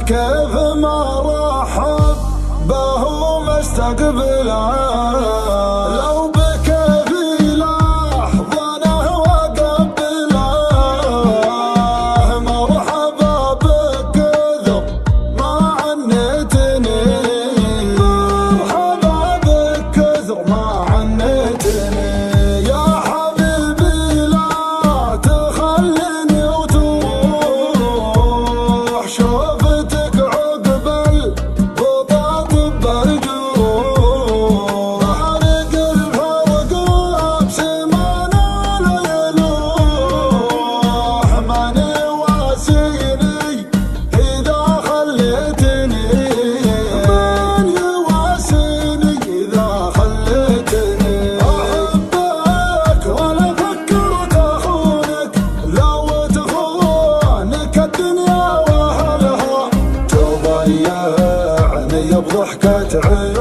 كيف ما رحب به مستقبله لو بكى في لحظنه وقبله مرحبا بك كثر ما عنتني مرحبا بك كثر ما عنتني يا حبيبي لا تخليني وتروح شوفتك عقب البطاط برجوع فارق الفرق بسمانه لا يلوح ماني واسيني إذا خليتني من يواسيني إذا خليتني أحبك ولا فكرت أخونك لو تخونك الدنيا وأهلها تضيعني بضحكة عين